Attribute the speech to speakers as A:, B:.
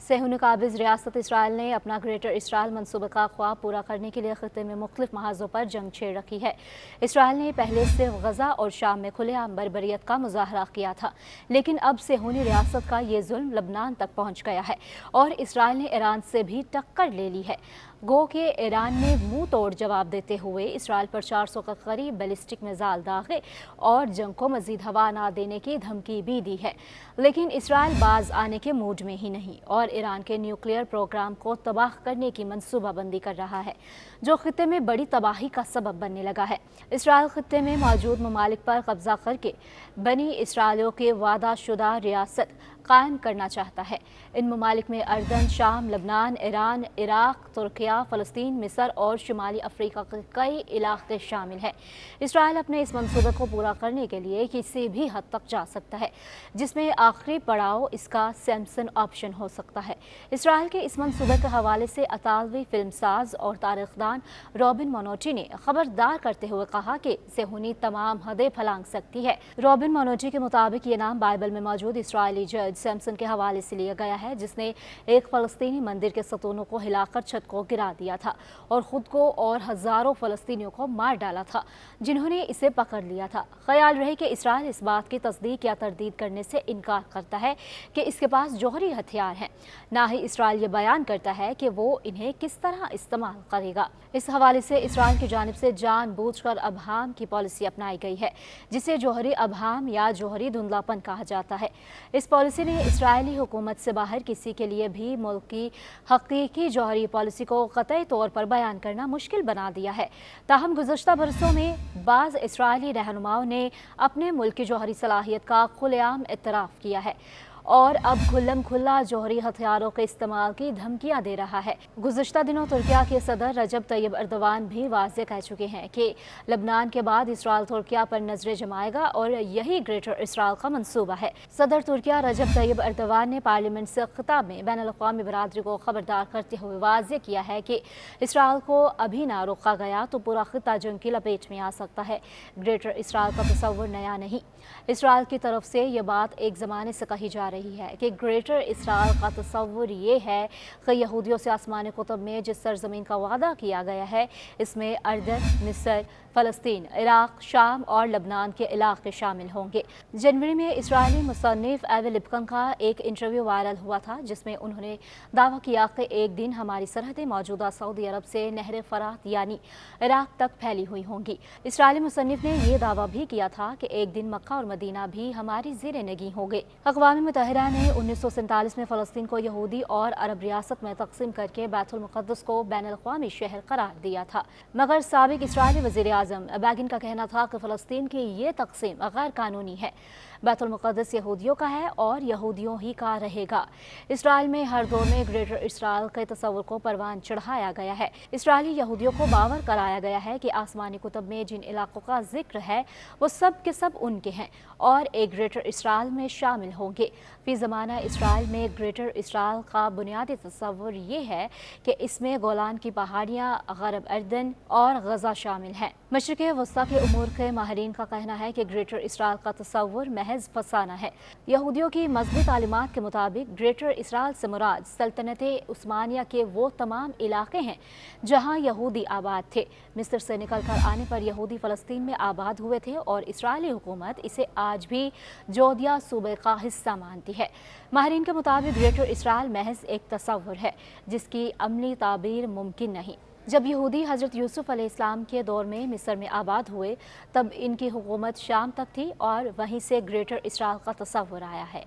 A: صہیونی قابض ریاست اسرائیل نے اپنا گریٹر اسرائیل منصوبے کا خواب پورا کرنے کے لیے خطے میں مختلف محاذوں پر جنگ چھیڑ رکھی ہے۔ اسرائیل نے پہلے صرف غزہ اور شام میں کھلے عام بربریت کا مظاہرہ کیا تھا، لیکن اب صہیونی ریاست کا یہ ظلم لبنان تک پہنچ گیا ہے اور اسرائیل نے ایران سے بھی ٹکر لے لی ہے۔ گو کہ ایران نے منہ توڑ جواب دیتے ہوئے اسرائیل پر 400 کے قریب بیلسٹک میزائل داغے اور جنگ کو مزید ہوا نہ دینے کی دھمکی بھی دی ہے، لیکن اسرائیل باز آنے کے موڈ میں ہی نہیں اور ایران کے نیوکلیئر پروگرام کو تباہ کرنے کی منصوبہ بندی کر رہا ہے، جو خطے میں بڑی تباہی کا سبب بننے لگا ہے۔ اسرائیل خطے میں موجود ممالک پر قبضہ کر کے بنی اسرائیلیوں کے وعدہ شدہ ریاست قائم کرنا چاہتا ہے۔ ان ممالک میں اردن، شام، لبنان، ایران، عراق، ترکیہ، فلسطین، مصر اور شمالی افریقہ کے کئی علاقے شامل ہیں۔ اسرائیل اپنے اس منصوبے کو پورا کرنے کے لیے کسی بھی حد تک جا سکتا ہے، جس میں آخری پڑاؤ اس کا سیمسن آپشن ہو سکتا ہے۔ اسرائیل کے اس منصوبے کے حوالے سے اطالوی فلم ساز اور تاریخ دان روبن مونوٹی نے خبردار کرتے ہوئے کہا کہ صہیونی تمام حدیں پھلانگ سکتی ہے۔ روبن مونوٹی کے مطابق یہ نام بائبل میں موجود اسرائیلی جج سیمسن کے حوالے سے لیا گیا ہے، جس نے ایک فلسطینی مندر کے ستونوں کو ہلا کر چھت کو گرا دیا تھا اور خود کو اور ہزاروں فلسطینیوں کو مار ڈالا تھا جنہوں نے اسے پکڑ لیا تھا۔ خیال رہے کہ اسرائیل اس بات کی تصدیق یا تردید کرنے سے انکار کرتا ہے کہ اس کے پاس جوہری ہتھیار ہیں، نہ ہی اسرائیل یہ بیان کرتا ہے کہ وہ انہیں کس طرح استعمال کرے گا۔ اس حوالے سے اسرائیل کی جانب سے جان بوجھ کر ابہام کی پالیسی اپنائی گئی ہے، جسے جوہری ابہام یا جوہری دھندلاپن کہا جاتا ہے۔ اس پالیسی نے اسرائیلی حکومت سے باہر کسی کے لیے بھی ملک کی حقیقی جوہری پالیسی کو قطعی طور پر بیان کرنا مشکل بنا دیا ہے۔ تاہم گزشتہ برسوں میں بعض اسرائیلی رہنماؤں نے اپنے ملک کی جوہری صلاحیت کا کھلے عام اعتراف کیا ہے اور اب کھلم کھلا جوہری ہتھیاروں کے استعمال کی دھمکیاں دے رہا ہے۔ گزشتہ دنوں ترکیہ کے صدر رجب طیب ایردوان بھی واضح کہہ چکے ہیں کہ لبنان کے بعد اسرائیل ترکیہ پر نظریں جمائے گا اور یہی گریٹر اسرائیل کا منصوبہ ہے۔ صدر ترکیہ رجب طیب ایردوان نے پارلیمنٹ سے خطاب میں بین الاقوامی برادری کو خبردار کرتے ہوئے واضح کیا ہے کہ اسرائیل کو ابھی نہ روکا گیا تو پورا خطہ جنگ کی لپیٹ میں آ سکتا ہے۔ گریٹر اسرائیل کا تصور نیا نہیں۔ اسرائیل کی طرف سے یہ بات ایک زمانے سے کہی جا رہی ہے کہ گریٹر اسرائیل کا تصور یہ ہے کہ یہودیوں سے آسمان قطب میں جس سرزمین کا وعدہ کیا گیا ہے، اس میں اردن، مصر، فلسطین، عراق، شام اور لبنان کے علاقے شامل ہوں گے۔ جنوری میں اسرائیلی مصنف ایوی لپکن کا ایک انٹرویو وائرل ہوا تھا، جس میں انہوں نے دعویٰ کیا کہ ایک دن ہماری سرحدیں موجودہ سعودی عرب سے نہر فرات یعنی عراق تک پھیلی ہوئی ہوں گی۔ اسرائیلی مصنف نے یہ دعویٰ بھی کیا تھا کہ ایک دن مکہ اور مدینہ بھی ہماری زیر نگیں ہوں گے۔ اقوام متحدہ نے 1947 میں فلسطین کو یہودی اور عرب ریاست میں تقسیم کر کے بیت المقدس کو بین الاقوامی شہر قرار دیا تھا، مگر سابق اسرائیلی وزیر اعظم بیگن کا کہنا تھا کہ فلسطین کی یہ تقسیم غیر قانونی ہے۔ بیت المقدس یہودیوں کا ہے اور یہودیوں ہی کا رہے گا۔ اسرائیل میں ہر دور میں گریٹر اسرائیل کے تصور کو پروان چڑھایا گیا ہے۔ اسرائیلی یہودیوں کو باور کرایا گیا ہے کہ آسمانی کتب میں جن علاقوں کا ذکر ہے وہ سب کے سب ان کے ہیں اور ایک گریٹر اسرائیل میں شامل ہوں گے۔ فی زمانہ اسرائیل میں گریٹر اسرائیل کا بنیادی تصور یہ ہے کہ اس میں گولان کی پہاڑیاں، غرب اردن اور غزہ شامل ہیں۔ مشرق وسطیٰ کے امور کے ماہرین کا کہنا ہے کہ گریٹر اسرائیل کا تصور محض فسانہ ہے۔ یہودیوں کی مذہبی تعلیمات کے مطابق گریٹر اسرائیل سے مراد سلطنت عثمانیہ کے وہ تمام علاقے ہیں جہاں یہودی آباد تھے۔ مصر سے نکل کر آنے پر یہودی فلسطین میں آباد ہوئے تھے اور اسرائیلی حکومت اسے آج بھی جودھیا صوبے کا حصہ مانتی ہے۔ ماہرین کے مطابق گریٹر اسرائیل محض ایک تصور ہے جس کی عملی تعبیر ممکن نہیں۔ جب یہودی حضرت یوسف علیہ السلام کے دور میں مصر میں آباد ہوئے تب ان کی حکومت شام تک تھی اور وہیں سے گریٹر اسرائیل کا تصور آیا ہے۔